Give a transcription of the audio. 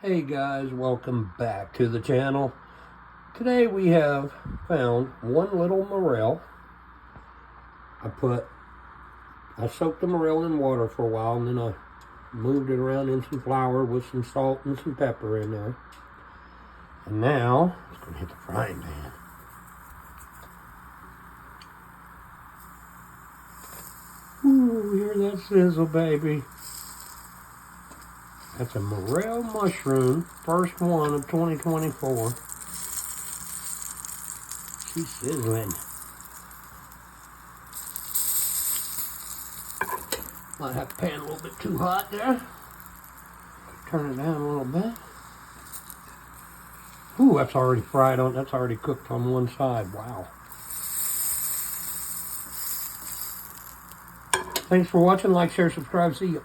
Hey guys, welcome back to the channel. Today we have found one little morel. I soaked the morel in water for a while, and then I moved it around in some flour with some salt and some pepper in there. And now it's going to hit the frying pan. Ooh, hear that sizzle, baby. That's a morel mushroom, first one of 2024. She's sizzling. Might have the pan a little bit too hot there. Turn it down a little bit. Ooh, that's already fried on, that's already cooked on one side. Wow. Thanks for watching. Like, share, subscribe. See you.